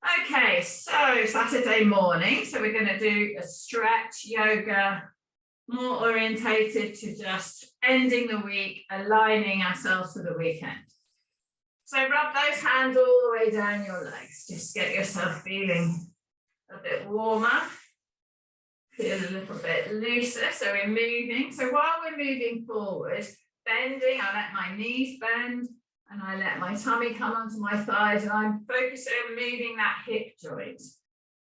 Okay, so Saturday morning, so we're going to do a stretch yoga, more orientated to just ending the week, aligning ourselves for the weekend. So rub those hands all the way down your legs. Just get yourself feeling a bit warmer, feel a little bit looser. So we're moving. So while we're moving forward, bending, I let my knees bend and I let my tummy come onto my thighs, and I'm focusing on moving that hip joint.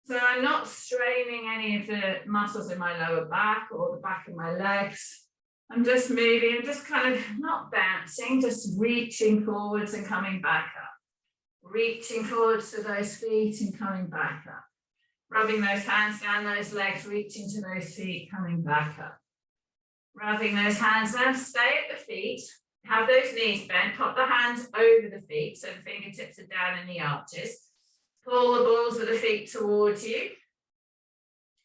So I'm not straining any of the muscles in my lower back or the back of my legs. I'm just moving, I'm just kind of not bouncing, just reaching forwards and coming back up. Reaching forwards to those feet and coming back up. Rubbing those hands down those legs, reaching to those feet, coming back up. Rubbing those hands down, stay at the feet. Have those knees bent, pop the hands over the feet so the fingertips are down in the arches. Pull the balls of the feet towards you.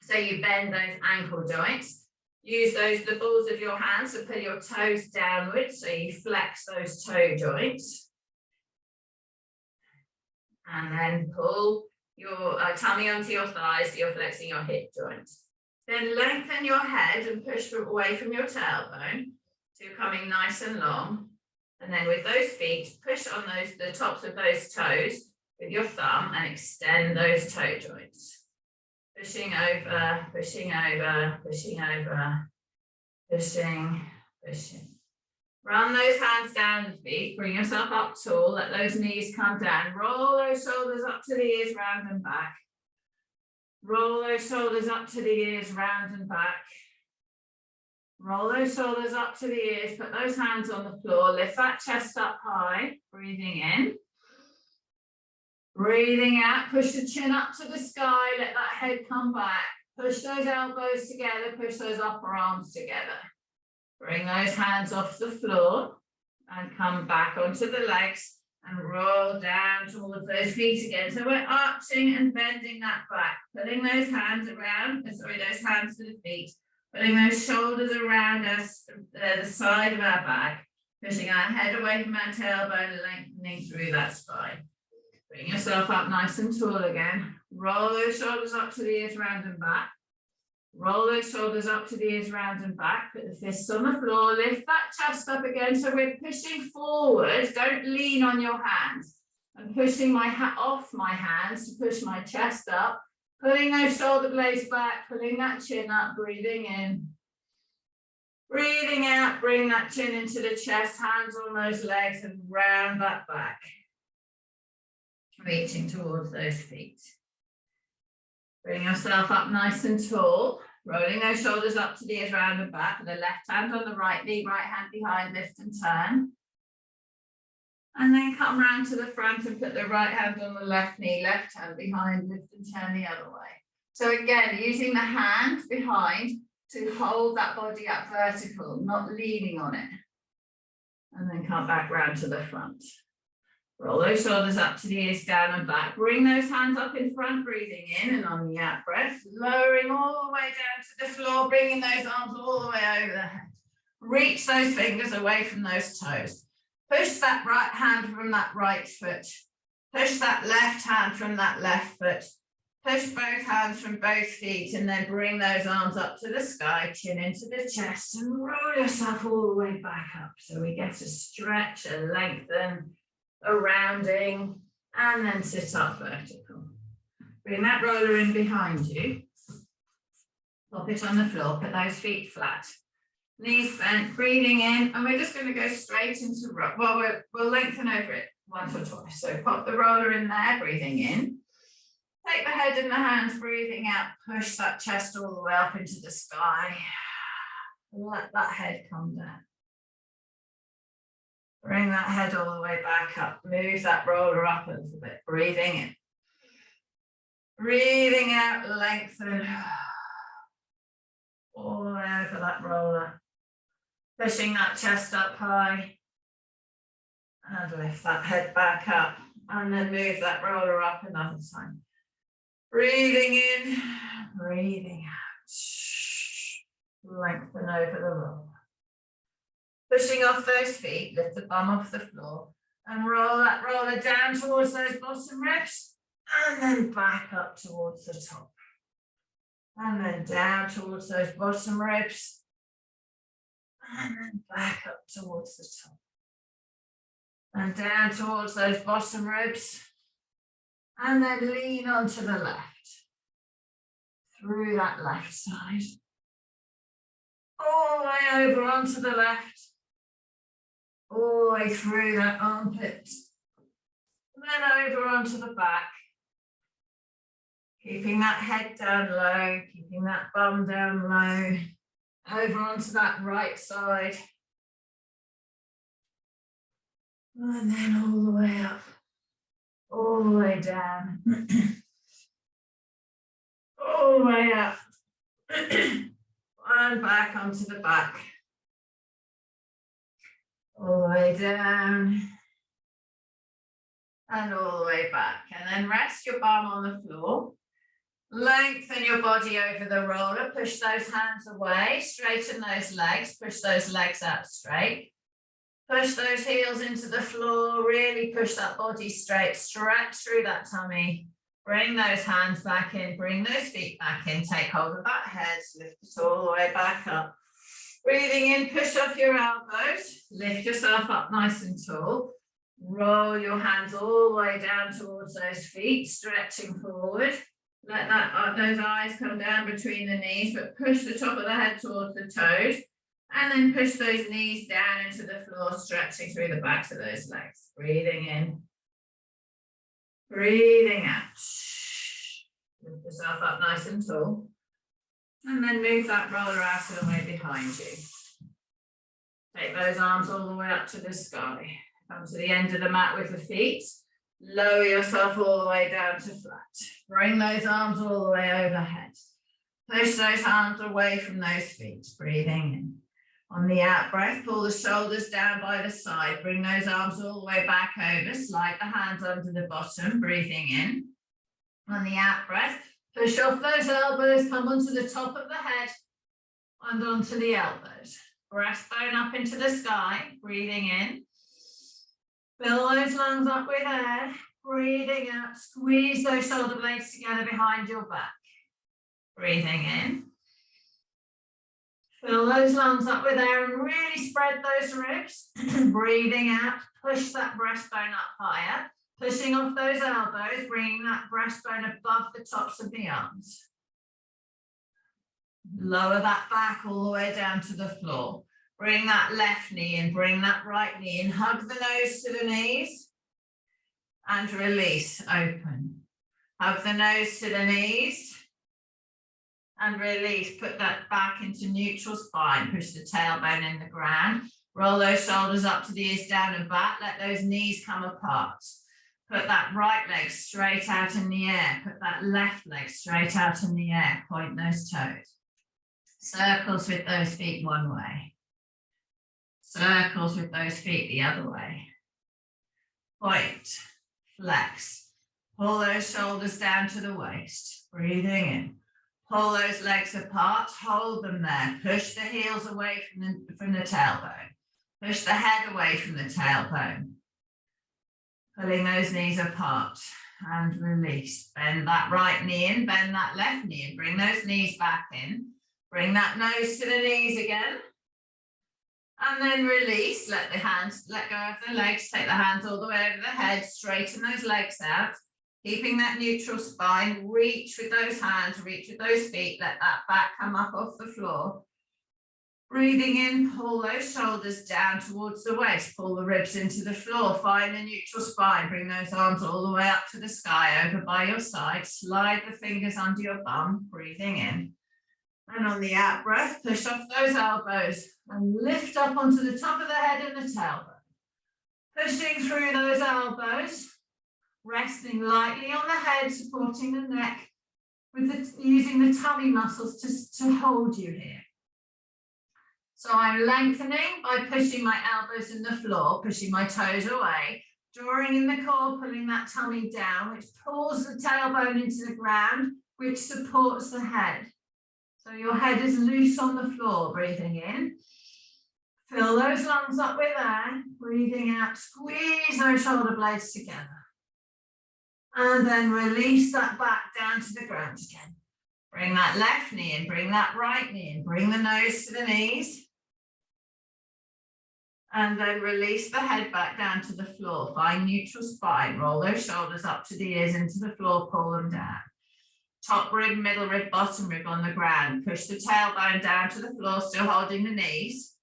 So you bend those ankle joints. Use the balls of your hands to pull your toes downwards, so you flex those toe joints. And then pull your tummy onto your thighs, so you're flexing your hip joints. Then lengthen your head and push away from your tailbone. So you're coming nice and long. And then with those feet, push on the tops of those toes with your thumb and extend those toe joints. Pushing over, pushing over, pushing over, pushing, pushing. Run those hands down the feet, bring yourself up tall, let those knees come down. Roll those shoulders up to the ears, round and back. Roll those shoulders up to the ears, round and back. Roll those shoulders up to the ears, put those hands on the floor, lift that chest up high, breathing in. Breathing out, push the chin up to the sky, let that head come back. Push those elbows together, push those upper arms together. Bring those hands off the floor and come back onto the legs and roll down towards those feet again. So we're arching and bending that back, putting those hands around, those hands to the feet. Putting those shoulders around us, the side of our back, pushing our head away from our tailbone, lengthening through that spine. Bring yourself up nice and tall again. Roll those shoulders up to the ears, round and back. Roll those shoulders up to the ears, round and back. Put the fists on the floor. Lift that chest up again. So we're pushing forward. Don't lean on your hands. I'm pushing my hat off my hands to push my chest up. Pulling those shoulder blades back, pulling that chin up, breathing in. Breathing out, bring that chin into the chest, hands on those legs and round that back. Reaching towards those feet. Bring yourself up nice and tall, rolling those shoulders up to the ears, round and back, with the left hand on the right knee, right hand behind, lift and turn. And then come round to the front and put the right hand on the left knee, left hand behind, lift and turn the other way. So again, using the hand behind to hold that body up vertical, not leaning on it. And then come back round to the front. Roll those shoulders up to the ears, down and back. Bring those hands up in front, breathing in, and on the out breath, lowering all the way down to the floor, bringing those arms all the way over the head. Reach those fingers away from those toes. Push that right hand from that right foot. Push that left hand from that left foot. Push both hands from both feet and then bring those arms up to the sky, chin into the chest and roll yourself all the way back up. So we get a stretch, a lengthen, a rounding, and then sit up vertical. Bring that roller in behind you. Pop it on the floor, put those feet flat. Knees bent, breathing in, and we're just going to go straight into rock. Well, we'll lengthen over it once or twice. So pop the roller in there, breathing in. Take the head in the hands, breathing out. Push that chest all the way up into the sky. Let that head come down. Bring that head all the way back up. Move that roller up a little bit. Breathing in. Breathing out, lengthen. All the way over that roller. Pushing that chest up high. And lift that head back up. And then move that roller up another time. Breathing in, breathing out. Lengthen over the roller. Pushing off those feet, lift the bum off the floor. And roll that roller down towards those bottom ribs. and then back up towards the top. And then down towards those bottom ribs. And then back up towards the top. And down towards those bottom ribs. And then lean onto the left. Through that left side. All the way over onto the left. All the way through that armpit. And then over onto the back. Keeping that head down low, keeping that bum down low. Over onto that right side. And then all the way up. All the way down. All the way up. And back onto the back. All the way down. And all the way back. And then rest your bum on the floor. Lengthen your body over the roller. Push those hands away. Straighten those legs. Push those legs out straight. Push those heels into the floor. Really push that body straight. Stretch through that tummy. Bring those hands back in. Bring those feet back in. Take hold of that head. Lift it all the way back up. Breathing in, push off your elbows. Lift yourself up nice and tall. Roll your hands all the way down towards those feet. Stretching forward. Let those eyes come down between the knees, but push the top of the head towards the toes. And then push those knees down into the floor, stretching through the backs of those legs. Breathing in. Breathing out. Lift yourself up nice and tall. And then move that roller out of the way behind you. Take those arms all the way up to the sky. Come to the end of the mat with the feet. Lower yourself all the way down to flat. Bring those arms all the way overhead. Push those arms away from those feet. Breathing in. On the out breath, pull the shoulders down by the side. Bring those arms all the way back over. Slide the hands under the bottom. Breathing in. On the out breath, push off those elbows. Come onto the top of the head and onto the elbows. Breastbone up into the sky. Breathing in. Fill those lungs up with air. Breathing out. Squeeze those shoulder blades together behind your back. Breathing in. Fill those lungs up with air and really spread those ribs. Breathing out. Push that breastbone up higher. Pushing off those elbows. Bringing that breastbone above the tops of the arms. Lower that back all the way down to the floor. Bring that left knee in, bring that right knee in. Hug the nose to the knees and release, open. Hug the nose to the knees and release. Put that back into neutral spine. Push the tailbone in the ground. Roll those shoulders up to the ears, down and back. Let those knees come apart. Put that right leg straight out in the air. Put that left leg straight out in the air. Point those toes. Circles with those feet one way. Circles with those feet the other way. Point, flex. Pull those shoulders down to the waist. Breathing in. Pull those legs apart. Hold them there. Push the heels away from the tailbone. Push the head away from the tailbone. Pulling those knees apart and release. Bend that right knee in. Bend that left knee in. Bring those knees back in. Bring that nose to the knees again. And then release, let go of the legs, take the hands all the way over the head, straighten those legs out, keeping that neutral spine, reach with those hands, reach with those feet, let that back come up off the floor. Breathing in, pull those shoulders down towards the waist, pull the ribs into the floor, find the neutral spine, bring those arms all the way up to the sky, over by your side, slide the fingers under your bum, breathing in. And on the out breath, push off those elbows and lift up onto the top of the head and the tailbone. Pushing through those elbows, resting lightly on the head, supporting the neck, using the tummy muscles to hold you here. So I'm lengthening by pushing my elbows in the floor, pushing my toes away, drawing in the core, pulling that tummy down, which pulls the tailbone into the ground, which supports the head. So your head is loose on the floor, breathing in. Fill those lungs up with air, breathing out, squeeze those shoulder blades together. And then release that back down to the ground again. Bring that left knee in, bring that right knee in, bring the nose to the knees. And then release the head back down to the floor. Find neutral spine. Roll those shoulders up to the ears into the floor, pull them down. Top rib, middle rib, bottom rib on the ground. Push the tailbone down to the floor, still holding the knees.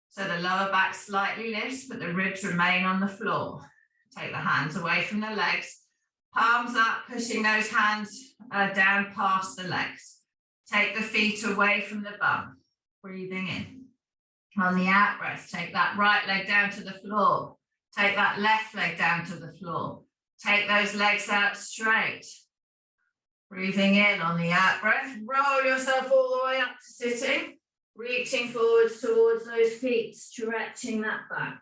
So the lower back slightly lifts, but the ribs remain on the floor. Take the hands away from the legs. Palms up, pushing those hands down past the legs. Take the feet away from the bum. Breathing in. On the out breath, take that right leg down to the floor. Take that left leg down to the floor. Take those legs out straight. Breathing in on the out breath. Roll yourself all the way up to sitting. Reaching forwards towards those feet, stretching that back.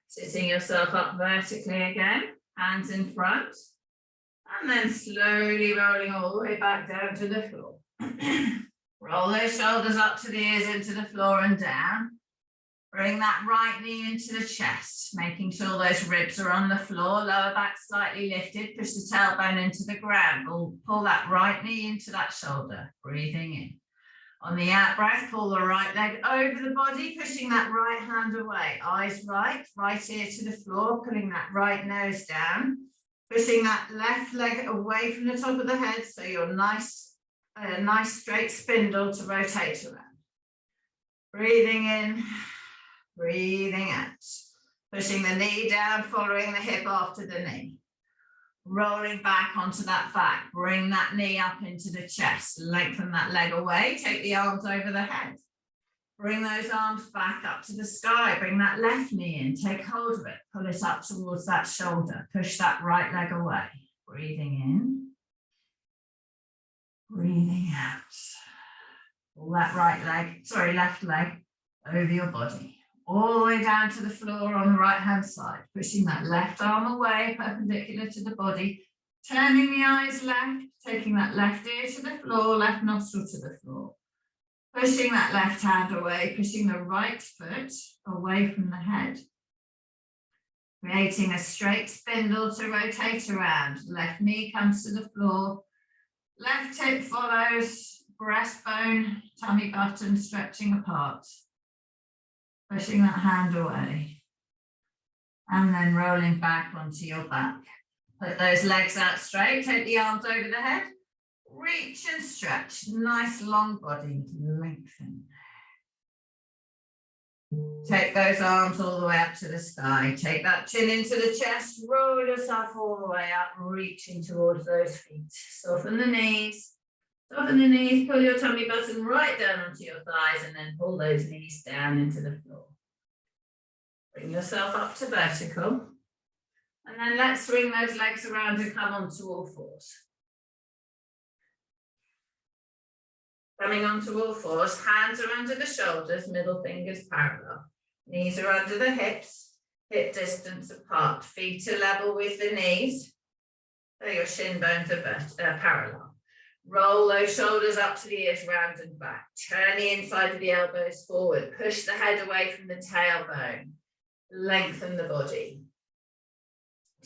Sitting yourself up vertically again, hands in front. And then slowly rolling all the way back down to the floor. Roll those shoulders up to the ears into the floor and down. Bring that right knee into the chest, making sure those ribs are on the floor, lower back slightly lifted, push the tailbone into the ground. Pull that right knee into that shoulder, breathing in. On the out breath, pull the right leg over the body, pushing that right hand away. Eyes right, right ear to the floor, pulling that right nose down, pushing that left leg away from the top of the head so you're nice straight spindle to rotate around. Breathing in, breathing out. Pushing the knee down, following the hip after the knee. Rolling back onto that back. Bring that knee up into the chest. Lengthen that leg away. Take the arms over the head. Bring those arms back up to the sky. Bring that left knee in. Take hold of it. Pull it up towards that shoulder. Push that right leg away. Breathing in. Breathing out. Pull that left leg over your body. All the way down to the floor on the right hand side. Pushing that left arm away, perpendicular to the body. Turning the eyes left. Taking that left ear to the floor, left nostril to the floor. Pushing that left hand away. Pushing the right foot away from the head. Creating a straight spindle to rotate around. Left knee comes to the floor. Left hip follows, breastbone, tummy button stretching apart. Pushing that hand away. And then rolling back onto your back. Put those legs out straight, take the arms over the head. Reach and stretch, nice long body, lengthen. Take those arms all the way up to the sky. Take that chin into the chest, roll yourself all the way up, reaching towards those feet. Soften the knees, pull your tummy button right down onto your thighs and then pull those knees down into the floor. Bring yourself up to vertical. And then let's swing those legs around and come onto all fours. Coming onto all fours, hands are under the shoulders, middle fingers parallel. Knees are under the hips, hip distance apart. Feet are level with the knees, so your shin bones are parallel. Roll those shoulders up to the ears, round and back. Turn the inside of the elbows forward. Push the head away from the tailbone. Lengthen the body.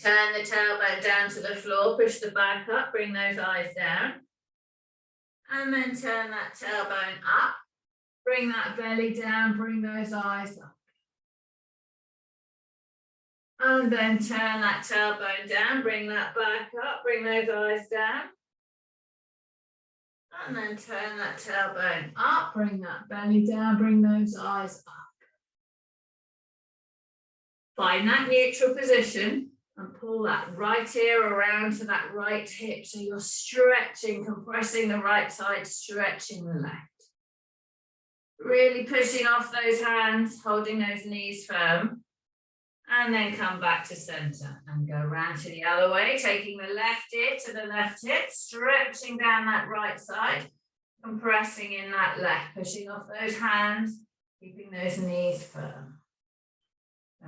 Turn the tailbone down to the floor. Push the back up. Bring those eyes down. And then turn that tailbone up. Bring that belly down. Bring those eyes up. And then turn that tailbone down. Bring that back up. Bring those eyes down. And then turn that tailbone up. Bring that belly down. Bring those eyes up. Find that neutral position and pull that right ear around to that right hip. So you're stretching, compressing the right side, stretching the left. Really pushing off those hands, holding those knees firm. And then come back to center and go round to the other way, taking the left ear to the left hip, stretching down that right side, compressing in that left, pushing off those hands, keeping those knees firm.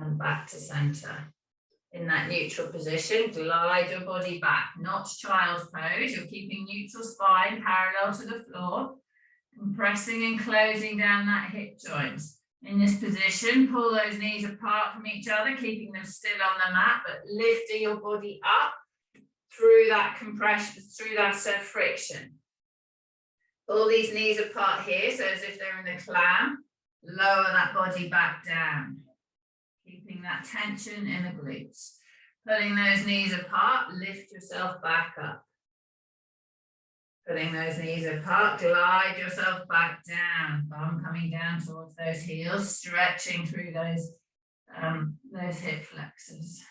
And back to center. In that neutral position, glide your body back, not child's pose. You're keeping neutral spine parallel to the floor, compressing and closing down that hip joint. In this position, pull those knees apart from each other, keeping them still on the mat, but lifting your body up through that compression, through that friction. Pull these knees apart here, so as if they're in a clam. Lower that body back down, keeping that tension in the glutes. Pulling those knees apart, lift yourself back up. Putting those knees apart, glide yourself back down. Bum coming down towards those heels, stretching through those hip flexors.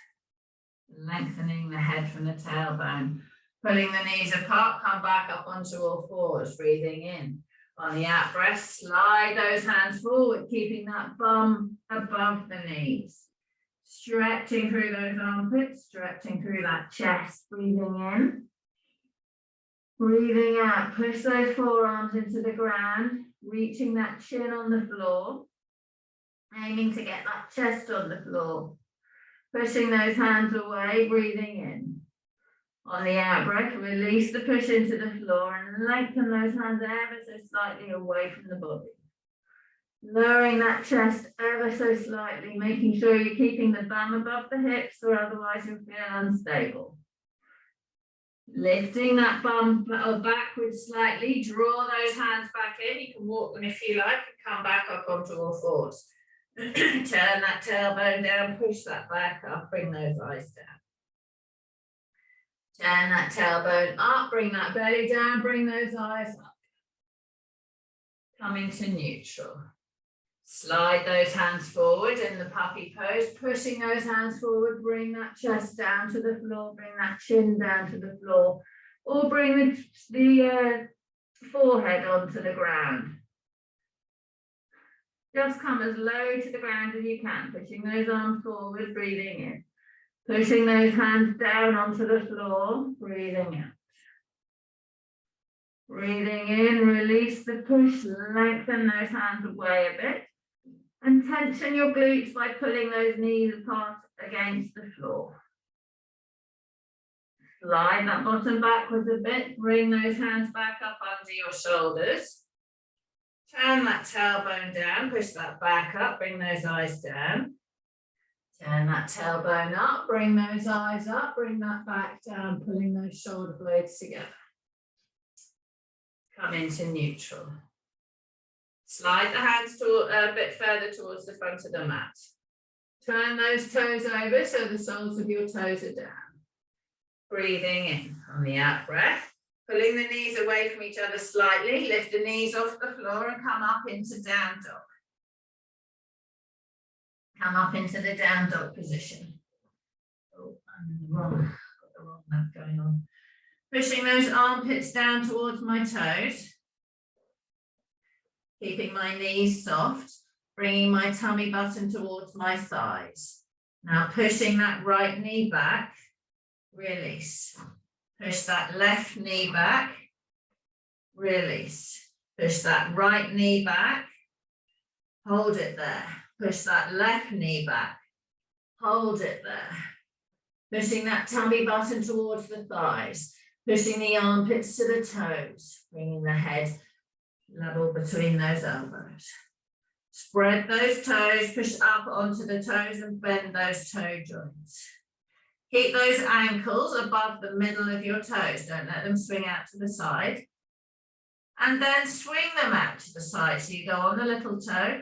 Lengthening the head from the tailbone. Pulling the knees apart, come back up onto all fours, breathing in. On the out breath, slide those hands forward, keeping that bum above the knees. Stretching through those armpits, stretching through that chest, breathing in. Breathing out, push those forearms into the ground, reaching that chin on the floor, aiming to get that chest on the floor. Pushing those hands away, breathing in. On the out breath, release the push into the floor and lengthen those hands ever so slightly away from the body. Lowering that chest ever so slightly, making sure you're keeping the bum above the hips or otherwise you'll feel unstable. Lifting that bum backwards slightly, draw those hands back in. You can walk them if you like and come back up onto all fours. Turn that tailbone down, push that back up, bring those eyes down. Turn that tailbone up, bring that belly down, bring those eyes up. Come into neutral. Slide those hands forward in the puppy pose, pushing those hands forward, bring that chest down to the floor, bring that chin down to the floor, or bring the forehead onto the ground. Just come as low to the ground as you can, pushing those arms forward, breathing in. Pushing those hands down onto the floor, breathing out. Breathing in, release the push, lengthen those hands away a bit. And tension your glutes by pulling those knees apart against the floor. Slide that bottom backwards a bit, bring those hands back up under your shoulders. Turn that tailbone down, push that back up, bring those eyes down. Turn that tailbone up, bring those eyes up, bring that back down, pulling those shoulder blades together. Come into neutral. Slide the hands a bit further towards the front of the mat. Turn those toes over so the soles of your toes are down. Breathing in on the out breath. Pulling the knees away from each other slightly. Lift the knees off the floor and come up into down dog. Come up into the down dog position. Oh, got the wrong mat going on. Pushing those armpits down towards my toes. Keeping my knees soft, bringing my tummy button towards my thighs. Now pushing that right knee back, release. Push that left knee back, release. Push that right knee back, hold it there. Push that left knee back, hold it there. Pushing that tummy button towards the thighs, pushing the armpits to the toes, bringing the head level between those elbows. Spread those toes, push up onto the toes and bend those toe joints. Keep those ankles above the middle of your toes. Don't let them swing out to the side. And then swing them out to the side. So you go on the little toe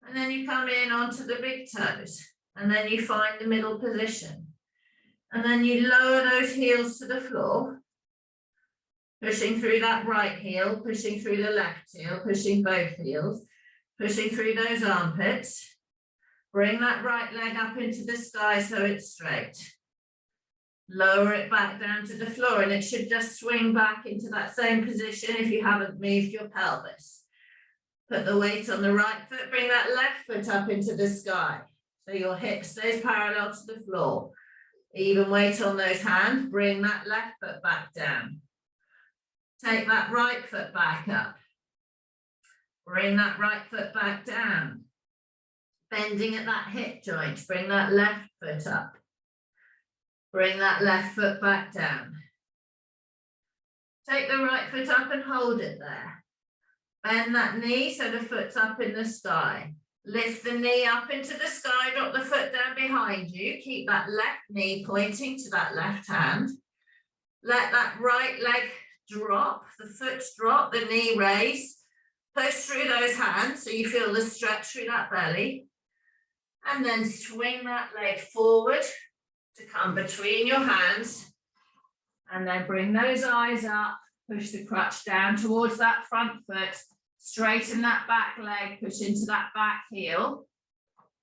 and then you come in onto the big toes and then you find the middle position. And then you lower those heels to the floor. Pushing through that right heel, pushing through the left heel, pushing both heels, pushing through those armpits. Bring that right leg up into the sky so it's straight. Lower it back down to the floor and it should just swing back into that same position if you haven't moved your pelvis. Put the weight on the right foot, bring that left foot up into the sky. So your hip stays parallel to the floor. Even weight on those hands, bring that left foot back down. Take that right foot back up. Bring that right foot back down. Bending at that hip joint, bring that left foot up. Bring that left foot back down. Take the right foot up and hold it there. Bend that knee so the foot's up in the sky. Lift the knee up into the sky, drop the foot down behind you. Keep that left knee pointing to that left hand. Let that right leg drop, the foot drop, the knee raise. Push through those hands so you feel the stretch through that belly. And then swing that leg forward to come between your hands. And then bring those eyes up. Push the crutch down towards that front foot. Straighten that back leg, push into that back heel.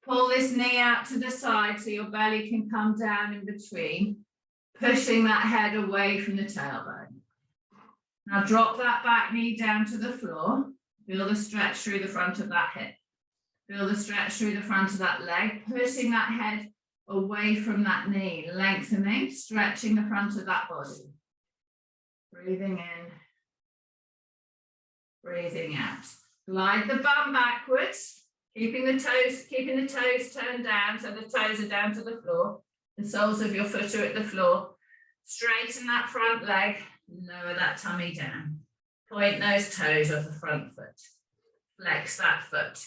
Pull this knee out to the side so your belly can come down in between, pushing that head away from the tailbone. Now drop that back knee down to the floor. Feel the stretch through the front of that hip. Feel the stretch through the front of that leg, pushing that head away from that knee, lengthening, stretching the front of that body. Breathing in. Breathing out. Glide the bum backwards, keeping the toes turned down so the toes are down to the floor. The soles of your foot are at the floor. Straighten that front leg, lower that tummy down. Point those toes off the front foot. Flex that foot.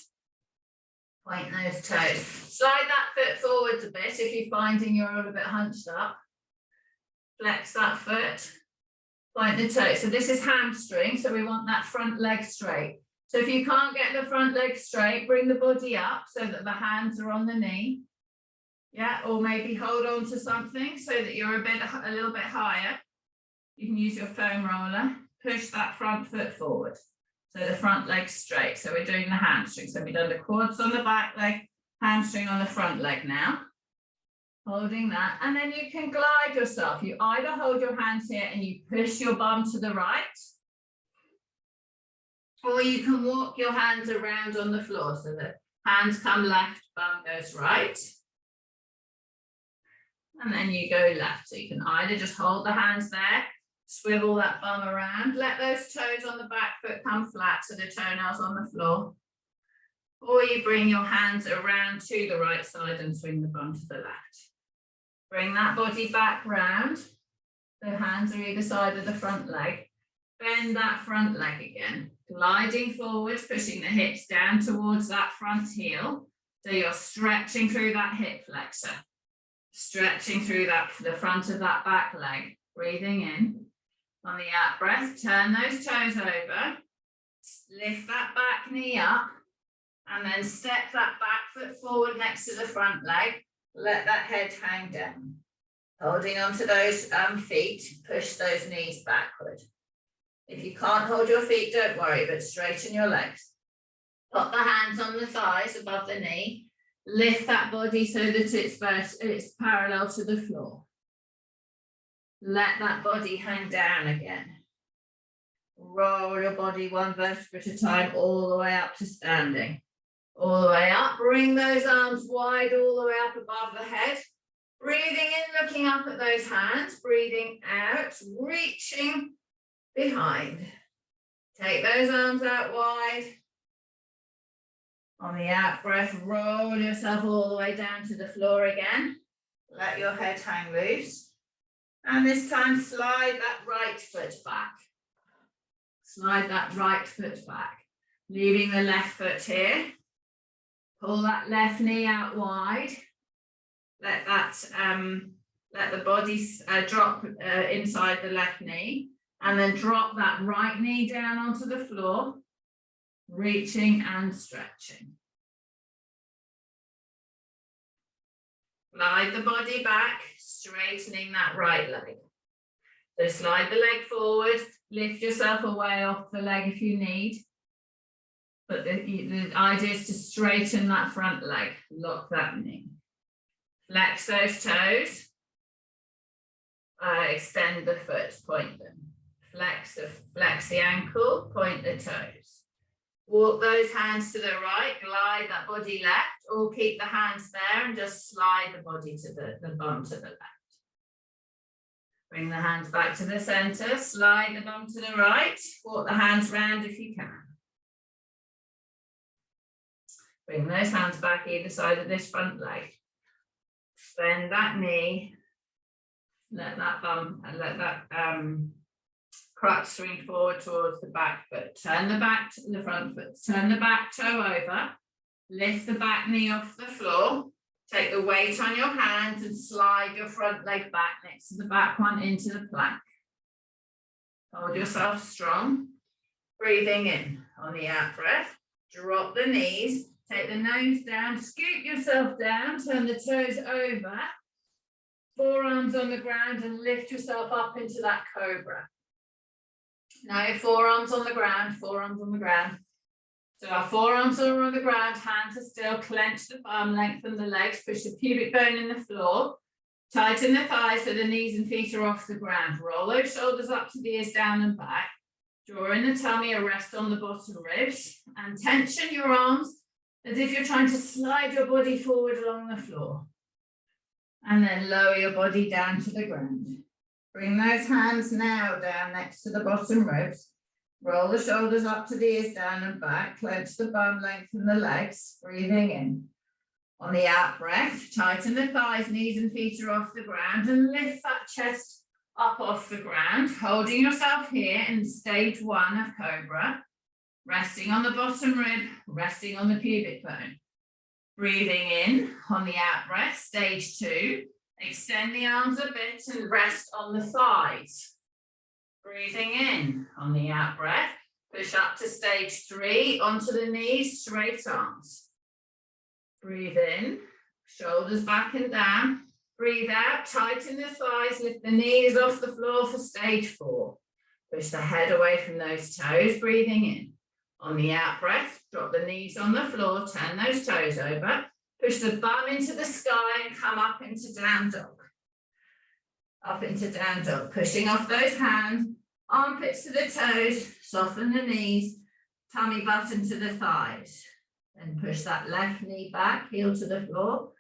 Point those toes. Slide that foot forwards a bit if you're finding you're a little bit hunched up. Flex that foot. Point the toes. So this is hamstring, so we want that front leg straight. So if you can't get the front leg straight, bring the body up so that the hands are on the knee. Yeah, or maybe hold on to something so that you're a little bit higher. You can use your foam roller. Push that front foot forward. So the front leg's straight. So we're doing the hamstring. So we've done the quads on the back leg, hamstring on the front leg now. Holding that, and then you can glide yourself. You either hold your hands here and you push your bum to the right, or you can walk your hands around on the floor so that hands come left, bum goes right, and then you go left. So you can either just hold the hands there, swivel that bum around, let those toes on the back foot come flat so the toenails on the floor, or you bring your hands around to the right side and swing the bum to the left. Bring that body back round. The hands are either side of the front leg. Bend that front leg again. Gliding forwards, pushing the hips down towards that front heel. So you're stretching through that hip flexor. Stretching through the front of that back leg. Breathing in. On the out breath, turn those toes over. Lift that back knee up. And then step that back foot forward next to the front leg. Let that head hang down. Holding onto those feet, push those knees backward. If you can't hold your feet, don't worry, but straighten your legs. Put the hands on the thighs above the knee. Lift that body so that it's parallel to the floor. Let that body hang down again. Roll your body one vertebra at a time all the way up to standing. All the way up, bring those arms wide all the way up above the head. Breathing in, looking up at those hands. Breathing out, reaching behind. Take those arms out wide. On the out breath, roll yourself all the way down to the floor again. Let your head hang loose. And this time, slide that right foot back. Slide that right foot back. Leaving the left foot here. Pull that left knee out wide. Let the body drop inside the left knee, and then drop that right knee down onto the floor, reaching and stretching. Glide the body back, straightening that right leg. So slide the leg forward, lift yourself away off the leg if you need. But the idea is to straighten that front leg, lock that knee. Flex those toes. Extend the foot, point them. Flex the ankle, point the toes. Walk those hands to the right, glide that body left, or keep the hands there and just slide the body to the bum to the left. Bring the hands back to the center, slide the bum to the right, walk the hands round if you can. Bring those hands back either side of this front leg. Bend that knee. Let that bum and let that crutch swing forward towards the back foot. Turn the front foot. Turn the back toe over. Lift the back knee off the floor. Take the weight on your hands and slide your front leg back next to the back one into the plank. Hold yourself strong. Breathing in on the out breath. Drop the knees. Take the nose down. Scoop yourself down. Turn the toes over. Forearms on the ground and lift yourself up into that cobra. Now forearms on the ground, forearms on the ground. So our forearms are on the ground, hands are still, clench the bum, lengthen the legs, push the pubic bone in the floor, tighten the thighs so the knees and feet are off the ground. Roll those shoulders up to the ears, down and back. Draw in the tummy, a rest on the bottom ribs, and tension your arms as if you're trying to slide your body forward along the floor. And then lower your body down to the ground. Bring those hands now down next to the bottom ribs. Roll the shoulders up to the ears, down and back. Clench the bum, lengthen the legs. Breathing in. On the out breath, tighten the thighs, knees and feet are off the ground, and lift that chest up off the ground, holding yourself here in stage 1 of cobra. Resting on the bottom rib, resting on the pubic bone. Breathing in on the out breath, stage 2. Extend the arms a bit and rest on the thighs. Breathing in on the out breath, push up to stage 3, onto the knees, straight arms. Breathe in, shoulders back and down. Breathe out, tighten the thighs, lift the knees off the floor for stage 4. Push the head away from those toes, breathing in. On the out breath, drop the knees on the floor, turn those toes over. Push the bum into the sky and come up into down dog. Up into down dog, pushing off those hands, armpits to the toes, soften the knees, tummy button to the thighs. Then push that left knee back, heel to the floor,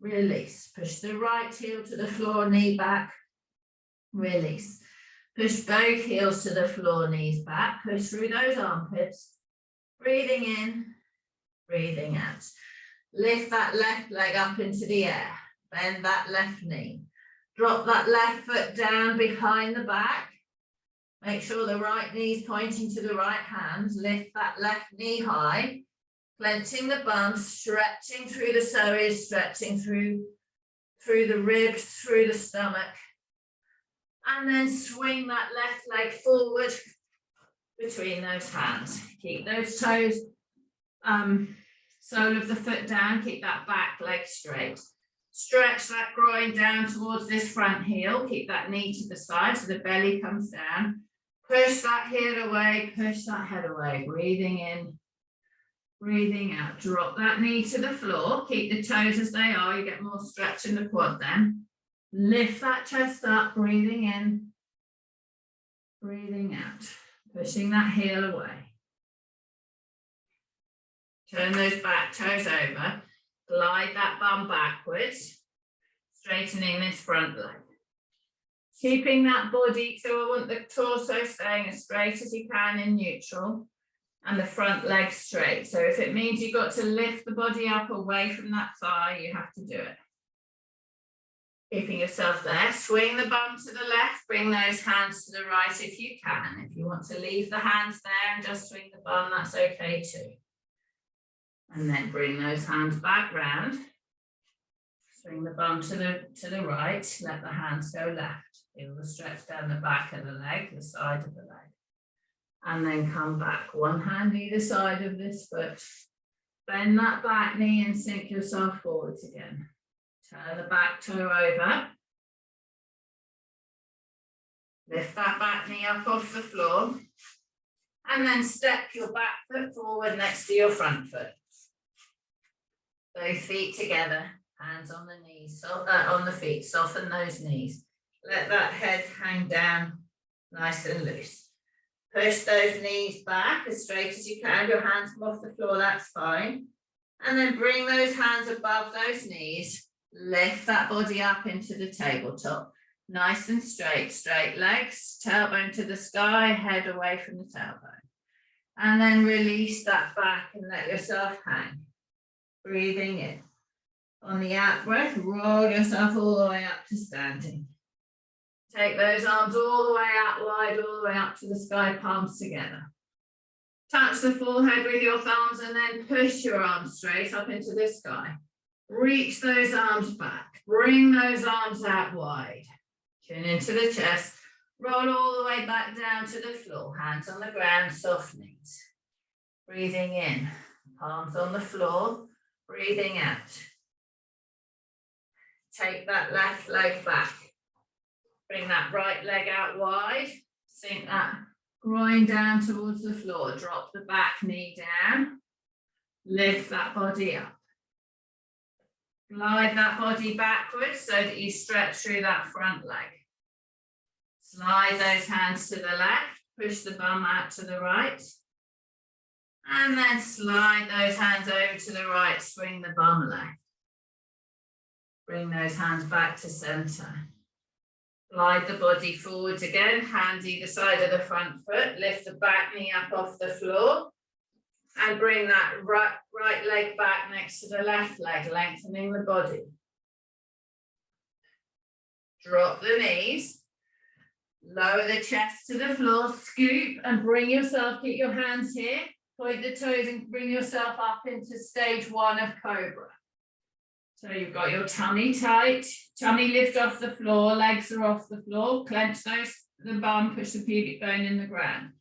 release. Push the right heel to the floor, knee back, release. Push both heels to the floor, knees back, push through those armpits, breathing in, breathing out. Lift that left leg up into the air, bend that left knee. Drop that left foot down behind the back. Make sure the right knee is pointing to the right hand. Lift that left knee high, clenching the bum, stretching through the psoas, stretching through the ribs, through the stomach. And then swing that left leg forward between those hands. Keep those toes, sole of the foot down, keep that back leg straight. Stretch that groin down towards this front heel. Keep that knee to the side so the belly comes down. Push that heel away, push that head away. Breathing in, breathing out. Drop that knee to the floor. Keep the toes as they are. You get more stretch in the quad then. Lift that chest up, breathing in, breathing out. Pushing that heel away. Turn those back toes over. Glide that bum backwards, straightening this front leg. Keeping that body, so I want the torso staying as straight as you can in neutral and the front leg straight. So if it means you've got to lift the body up away from that thigh, you have to do it. Keeping yourself there, swing the bum to the left, bring those hands to the right if you can. If you want to leave the hands there and just swing the bum, that's okay too. And then bring those hands back round. Swing the bum to the right, let the hands go left. Feel the stretch down the back of the leg, the side of the leg. And then come back, one hand either side of this foot. Bend that back knee and sink yourself forwards again. Turn the back toe over. Lift that back knee up off the floor. And then step your back foot forward next to your front foot. Both feet together, hands on the knees, on the feet, soften those knees. Let that head hang down nice and loose. Push those knees back as straight as you can. Your hands come off the floor, that's fine. And then bring those hands above those knees. Lift that body up into the tabletop. Nice and straight, straight legs, tailbone to the sky, head away from the tailbone. And then release that back and let yourself hang. Breathing in. On the out breath, roll yourself all the way up to standing. Take those arms all the way out wide, all the way up to the sky, palms together. Touch the forehead with your thumbs and then push your arms straight up into the sky. Reach those arms back. Bring those arms out wide. Chin into the chest. Roll all the way back down to the floor. Hands on the ground, soft knees. Breathing in. Palms on the floor. Breathing out. Take that left leg back. Bring that right leg out wide. Sink that groin down towards the floor. Drop the back knee down. Lift that body up. Glide that body backwards so that you stretch through that front leg. Slide those hands to the left. Push the bum out to the right. And then slide those hands over to the right. Swing the bum left. Bring those hands back to center. Glide the body forwards again, hand either side of the front foot, lift the back knee up off the floor, and bring that right leg back next to the left leg, lengthening the body. Drop the knees, lower the chest to the floor, scoop and bring yourself, keep your hands here, point the toes and bring yourself up into stage 1 of cobra. So you've got your tummy tight, tummy lift off the floor, legs are off the floor, clench the bum, push the pubic bone in the ground.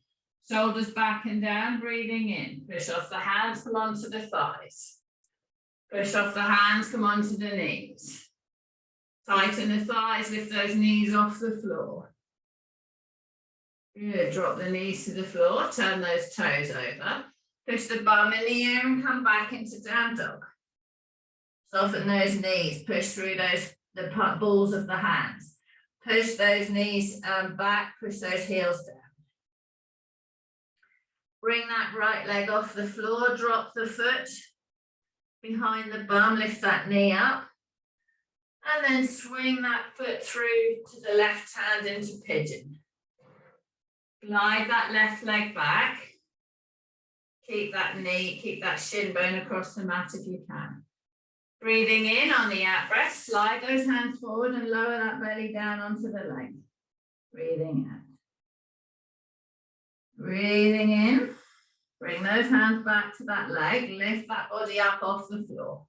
Shoulders back and down, breathing in. Push off the hands, come onto the thighs. Push off the hands, come onto the knees. Tighten the thighs, lift those knees off the floor. Good, drop the knees to the floor, turn those toes over. Push the bum in the air and come back into down dog. Soften those knees, push through the balls of the hands. Push those knees back, push those heels down. Bring that right leg off the floor, drop the foot behind the bum, lift that knee up. And then swing that foot through to the left hand into pigeon. Glide that left leg back. Keep that shin bone across the mat if you can. Breathing in on the out breath, slide those hands forward and lower that belly down onto the leg. Breathing out. Breathing in, bring those hands back to that leg, lift that body up off the floor.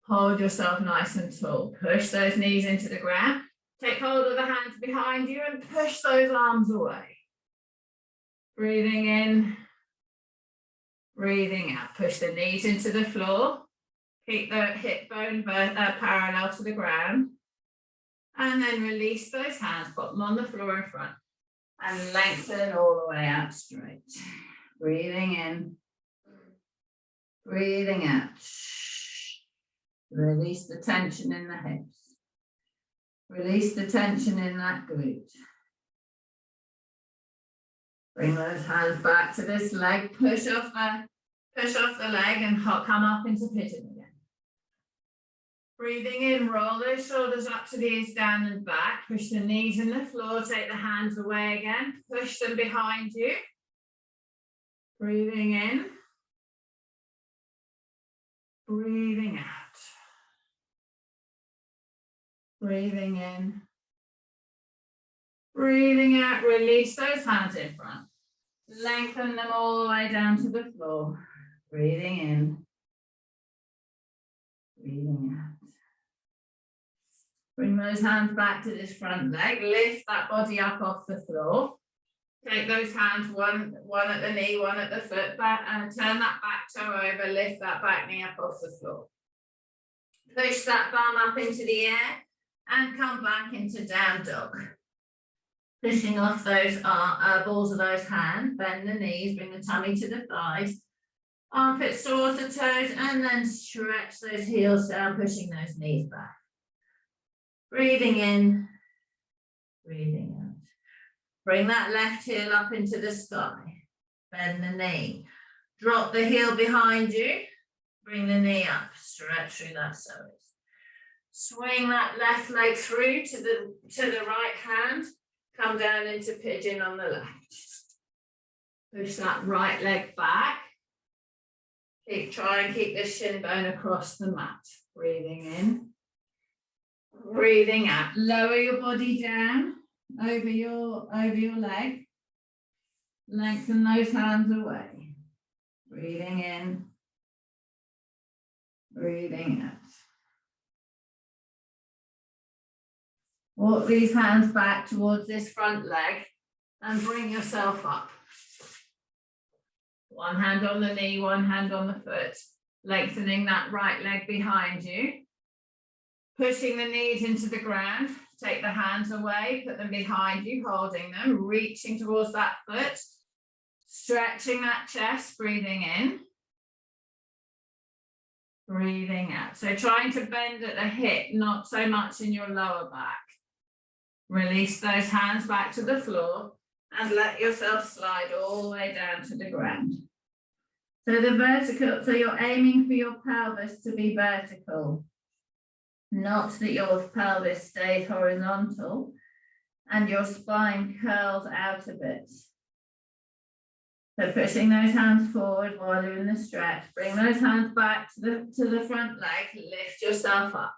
Hold yourself nice and tall. Push those knees into the ground. Take hold of the hands behind you and push those arms away. Breathing in, breathing out. Push the knees into the floor. Keep the hip bone parallel to the ground. And then release those hands, put them on the floor in front. And lengthen all the way out straight. Breathing in. Breathing out. Release the tension in the hips. Release the tension in that glute. Bring those hands back to this leg. Push off the leg and come up into pigeon again. Breathing in, roll those shoulders up to the ears, down and back. Push the knees in the floor, take the hands away again. Push them behind you. Breathing in. Breathing out. Breathing in. Breathing out, release those hands in front. Lengthen them all the way down to the floor. Breathing in. Breathing out. Bring those hands back to this front leg. Lift that body up off the floor. Take those hands, one at the knee, one at the foot, back, and turn that back toe over. Lift that back knee up off the floor. Push that bum up into the air and come back into down dog. Pushing off those balls of those hands. Bend the knees, bring the tummy to the thighs. Armpits towards the toes, and then stretch those heels down, pushing those knees back. Breathing in, breathing out. Bring that left heel up into the sky. Bend the knee. Drop the heel behind you. Bring the knee up. Stretch through that psoas. Swing that left leg through to the right hand. Come down into pigeon on the left. Push that right leg back. Try and keep the shin bone across the mat. Breathing in. Breathing out. Lower your body down over your leg. Lengthen those hands away. Breathing in, breathing out. Walk these hands back towards this front leg and bring yourself up. One hand on the knee, one hand on the foot, lengthening that right leg behind you. Pushing the knees into the ground, take the hands away, put them behind you, holding them, reaching towards that foot, stretching that chest, breathing in, breathing out. So trying to bend at the hip, not so much in your lower back. Release those hands back to the floor and let yourself slide all the way down to the ground. So the vertical, so you're aiming for your pelvis to be vertical, not that your pelvis stays horizontal and your spine curls out a bit. So pushing those hands forward while you're in the stretch, bring those hands back to the front leg, lift yourself up.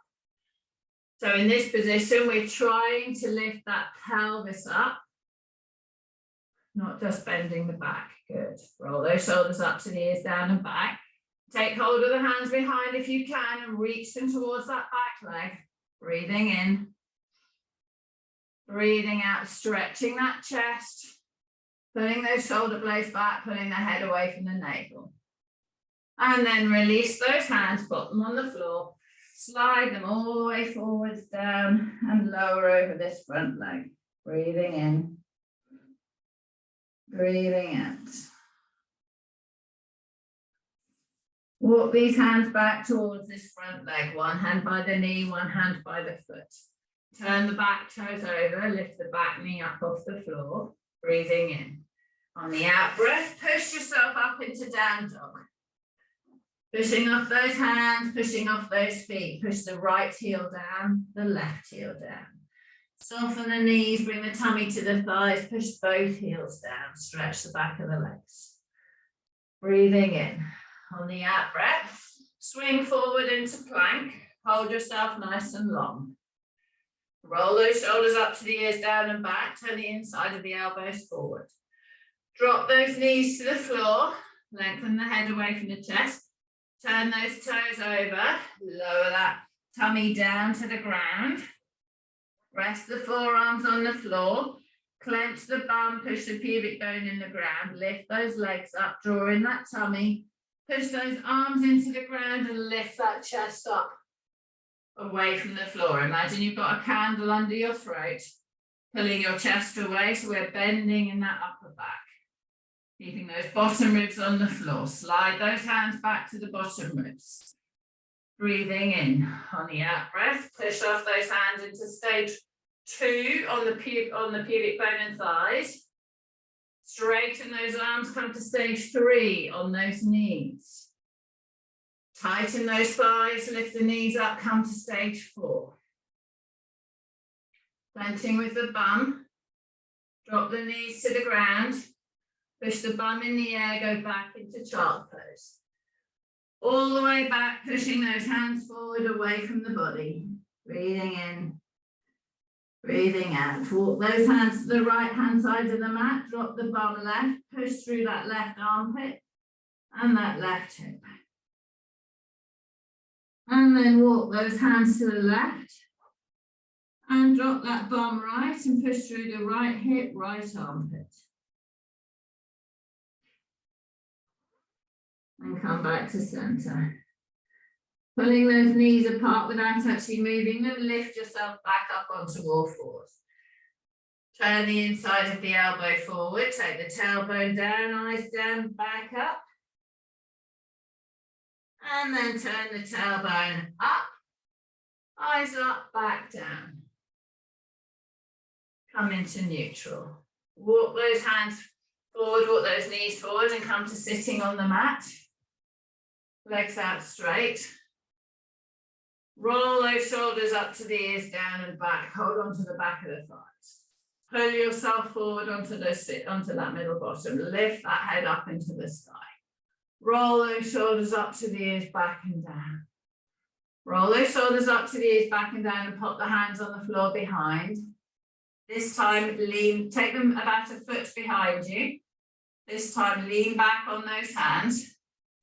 So in this position, we're trying to lift that pelvis up, not just bending the back. Good. Roll those shoulders up to the ears, down and back. Take hold of the hands behind if you can and reach them towards that back leg. Breathing in. Breathing out, stretching that chest. Pulling those shoulder blades back, pulling the head away from the navel. And then release those hands, put them on the floor. Slide them all the way forwards, down and lower over this front leg. Breathing in. Breathing out. Walk these hands back towards this front leg. One hand by the knee, one hand by the foot. Turn the back toes over, lift the back knee up off the floor. Breathing in. On the out breath, push yourself up into down dog. Pushing off those hands, pushing off those feet. Push the right heel down, the left heel down. Soften the knees, bring the tummy to the thighs, push both heels down, stretch the back of the legs. Breathing in. On the out breath, swing forward into plank. Hold yourself nice and long. Roll those shoulders up to the ears, down and back. Turn the inside of the elbows forward. Drop those knees to the floor. Lengthen the head away from the chest. Turn those toes over. Lower that tummy down to the ground. Rest the forearms on the floor. Clench the bum, push the pubic bone in the ground. Lift those legs up, draw in that tummy. Push those arms into the ground and lift that chest up away from the floor. Imagine you've got a candle under your throat, pulling your chest away, so we're bending in that upper back. Keeping those bottom ribs on the floor. Slide those hands back to the bottom ribs. Breathing in. On the out breath, push off those hands into stage 2 on the pubic bone and thighs. Straighten those arms, come to stage 3 on those knees. Tighten those thighs, lift the knees up, come to stage 4. Clenching with the bum. Drop the knees to the ground. Push the bum in the air, go back into child pose. All the way back, pushing those hands forward away from the body. Breathing in, breathing out. Walk those hands to the right hand side of the mat, drop the bum left, push through that left armpit and that left hip. And then walk those hands to the left and drop that bum right and push through the right hip, right armpit. And come back to center. Pulling those knees apart without actually moving them, lift yourself back up onto all fours. Turn the inside of the elbow forward, take the tailbone down, eyes down, back up. And then turn the tailbone up, eyes up, back down. Come into neutral. Walk those hands forward, walk those knees forward and come to sitting on the mat. Legs out straight. Roll those shoulders up to the ears, down and back. Hold on to the back of the thighs. Pull yourself forward onto that middle bottom. Lift that head up into the sky. Roll those shoulders up to the ears, back and down. Roll those shoulders up to the ears, back and down, and pop the hands on the floor behind. This time, take them about a foot behind you. This time, lean back on those hands.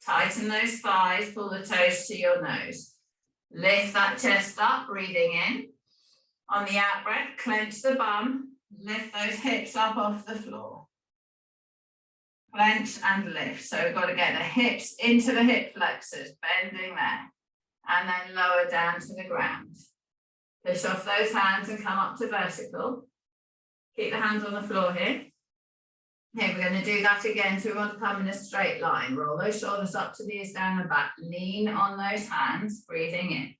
Tighten those thighs, pull the toes to your nose. Lift that chest up, breathing in. On the out breath, clench the bum, lift those hips up off the floor. Clench and lift. So we've got to get the hips into the hip flexors, bending there. And then lower down to the ground. Push off those hands and come up to vertical. Keep the hands on the floor here. Okay, we're going to do that again. So we want to come in a straight line. Roll those shoulders up to the ears, down and back. Lean on those hands, breathing in.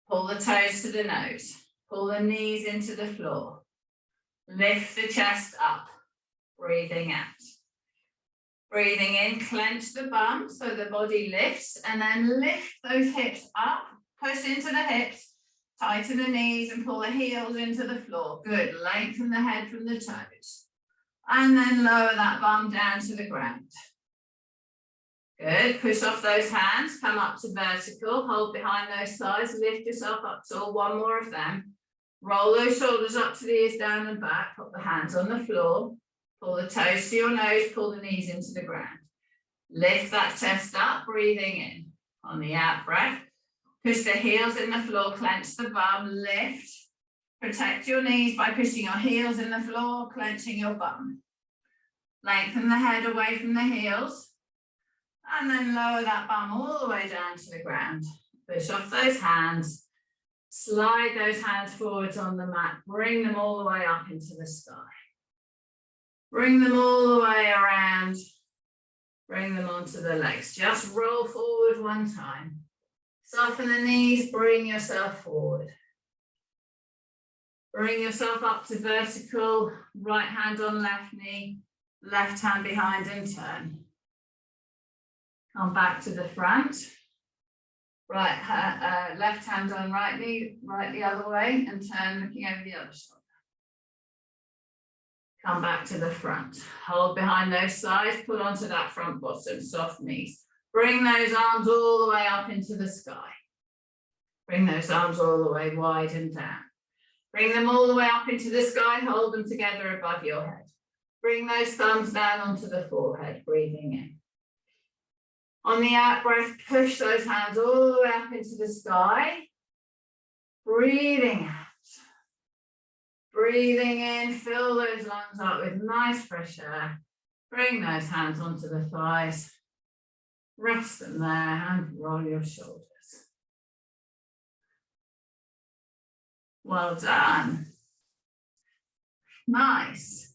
Pull the toes to the nose. Pull the knees into the floor. Lift the chest up, breathing out. Breathing in, clench the bum so the body lifts, and then lift those hips up. Push into the hips, tighten the knees and pull the heels into the floor. Good, lengthen the head from the toes. And then lower that bum down to the ground. Good, push off those hands, come up to vertical, hold behind those thighs, lift yourself up tall, one more of them. Roll those shoulders up to the ears, down and back, put the hands on the floor, pull the toes to your nose, pull the knees into the ground. Lift that chest up, breathing in. On the out breath, push the heels in the floor, clench the bum, lift. Protect your knees by pushing your heels in the floor, clenching your bum. Lengthen the head away from the heels. And then lower that bum all the way down to the ground. Push off those hands. Slide those hands forwards on the mat. Bring them all the way up into the sky. Bring them all the way around. Bring them onto the legs. Just roll forward one time. Soften the knees. Bring yourself forward. Bring yourself up to vertical. Right hand on left knee. Left hand behind and turn. Come back to the front. Left hand on right knee, right the other way, and turn looking over the other shoulder. Come back to the front. Hold behind those thighs, pull onto that front bottom, soft knees. Bring those arms all the way up into the sky. Bring those arms all the way wide and down. Bring them all the way up into the sky, hold them together above your head. Bring those thumbs down onto the forehead, breathing in. On the out breath, push those hands all the way up into the sky. Breathing out. Breathing in, fill those lungs up with nice fresh air. Bring those hands onto the thighs. Rest them there and roll your shoulders. Well done. Nice.